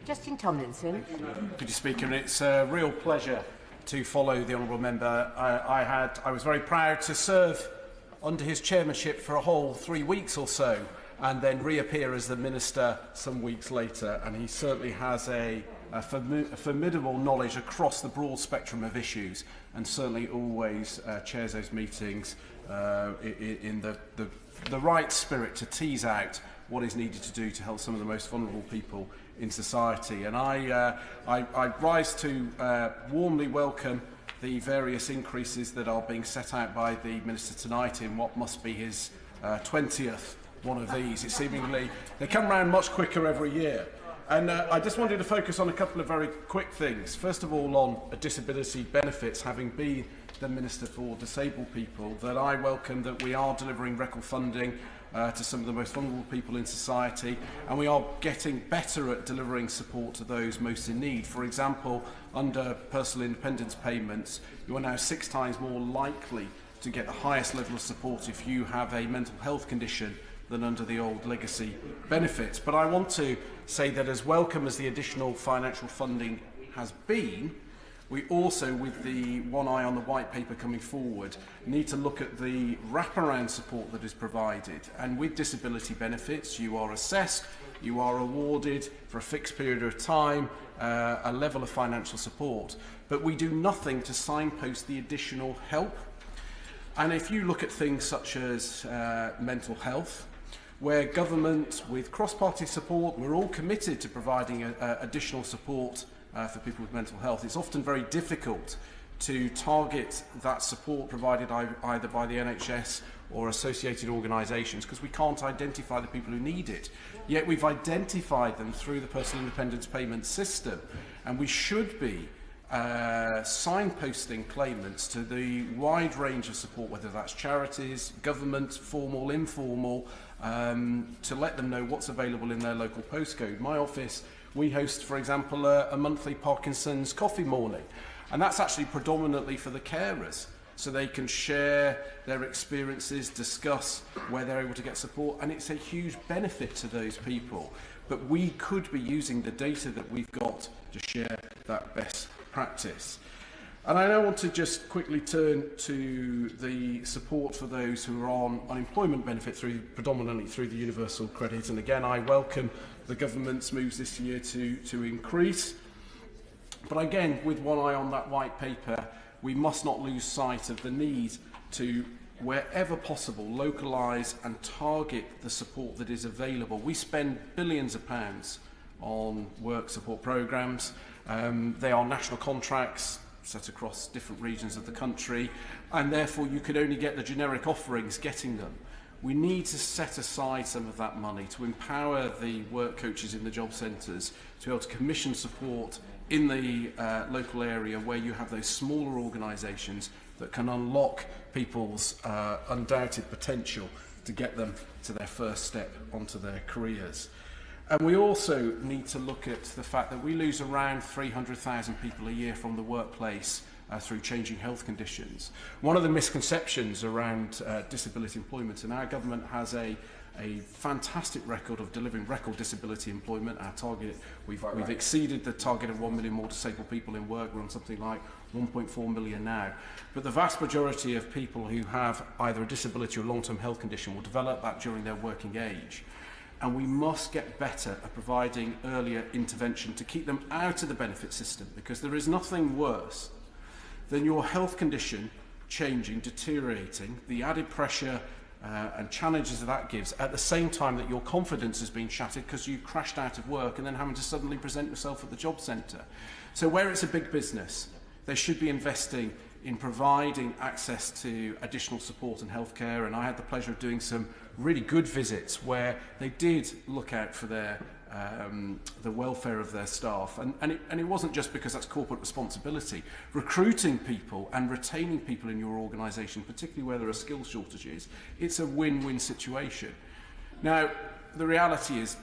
Justin Tomlinson. Good to speak, and it's a real pleasure to follow the honourable member. I was very proud to serve under his chairmanship for a whole 3 weeks or so, and then reappear as the minister some weeks later. And he certainly has a formidable knowledge across the broad spectrum of issues, and certainly always chairs those meetings in the right spirit to tease out what is needed to do to help some of the most vulnerable people in society. And I rise to warmly welcome the various increases that are being set out by the Minister tonight in what must be his 20th one of these. It's seemingly, they come round much quicker every year. And I just wanted to focus on a couple of very quick things. First of all, on disability benefits, having been the Minister for Disabled People, that I welcome that we are delivering record funding to some of the most vulnerable people in society, and we are getting better at delivering support to those most in need. For example, under personal independence payments, you are now 6 times more likely to get the highest level of support if you have a mental health condition than under the old legacy benefits. But I want to say that as welcome as the additional financial funding has been, we also, with the one eye on the white paper coming forward, need to look at the wraparound support that is provided. And with disability benefits, you are assessed, you are awarded for a fixed period of time a level of financial support. But we do nothing to signpost the additional help. And if you look at things such as mental health, where government, with cross-party support, we're all committed to providing additional support for people with mental health, it's often very difficult to target that support provided either by the NHS or associated organisations, because we can't identify the people who need it. Yet we've identified them through the personal independence payment system, and we should be signposting claimants to the wide range of support, whether that's charities, government, formal, informal, to let them know what's available in their local postcode. My office, we host, for example, a monthly Parkinson's coffee morning, and that's actually predominantly for the carers, so they can share their experiences, discuss where they're able to get support, and it's a huge benefit to those people. But we could be using the data that we've got to share that best practice. And I now want to just quickly turn to the support for those who are on unemployment benefit predominantly through the universal credit. And again, I welcome the government's moves this year to increase. But again, with one eye on that white paper, we must not lose sight of the need to, wherever possible, localise and target the support that is available. We spend billions of pounds on work support programmes. They are national contracts set across different regions of the country, and therefore you could only get the generic offerings getting them. We need to set aside some of that money to empower the work coaches in the job centres to be able to commission support in the local area where you have those smaller organisations that can unlock people's undoubted potential to get them to their first step onto their careers. And we also need to look at the fact that we lose around 300,000 people a year from the workplace through changing health conditions. One of the misconceptions around disability employment, and our government has a fantastic record of delivering record disability employment. Our target, we've exceeded the target of 1 million more disabled people in work. We're on something like 1.4 million now. But the vast majority of people who have either a disability or long-term health condition will develop that during their working age. And we must get better at providing earlier intervention to keep them out of the benefit system, because there is nothing worse than your health condition changing, deteriorating, the added pressure and challenges that gives at the same time that your confidence has been shattered because you crashed out of work and then having to suddenly present yourself at the job centre. So where it's a big business, they should be investing in providing access to additional support and healthcare. And I had the pleasure of doing some really good visits where they did look out for their the welfare of their staff, and it wasn't just because that's corporate responsibility. Recruiting people and retaining people in your organisation, particularly where there are skill shortages, it's a win-win situation. Now, the reality is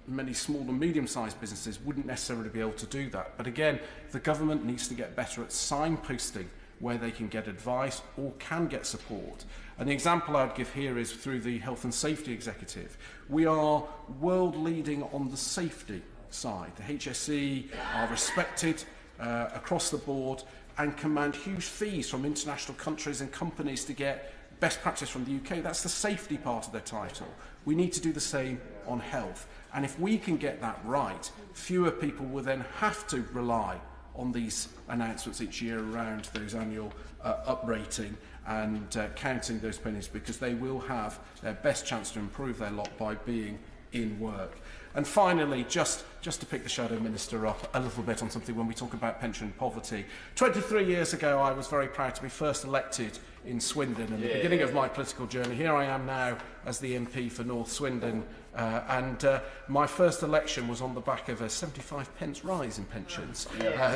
many small and medium-sized businesses wouldn't necessarily be able to do that, but again, the government needs to get better at signposting where they can get advice or can get support. And the example I'd give here is through the Health and Safety Executive. We are world leading on the safety side. The HSE are respected across the board and command huge fees from international countries and companies to get best practice from the UK. That's the safety part of their title. We need to do the same on health. And if we can get that right, fewer people will then have to rely on these announcements each year around those annual uprating and counting those pennies, because they will have their best chance to improve their lot by being in work. And finally, just to pick the Shadow Minister up a little bit on something when we talk about pension poverty. 23 years ago, I was very proud to be first elected in Swindon, and the beginning of my political journey. Here I am now as the MP for North Swindon, and my first election was on the back of a 75p rise in pensions.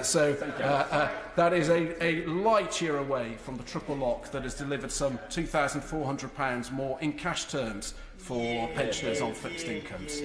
So that is a light year away from the triple lock that has delivered some £2,400 more in cash terms for pensioners on fixed incomes.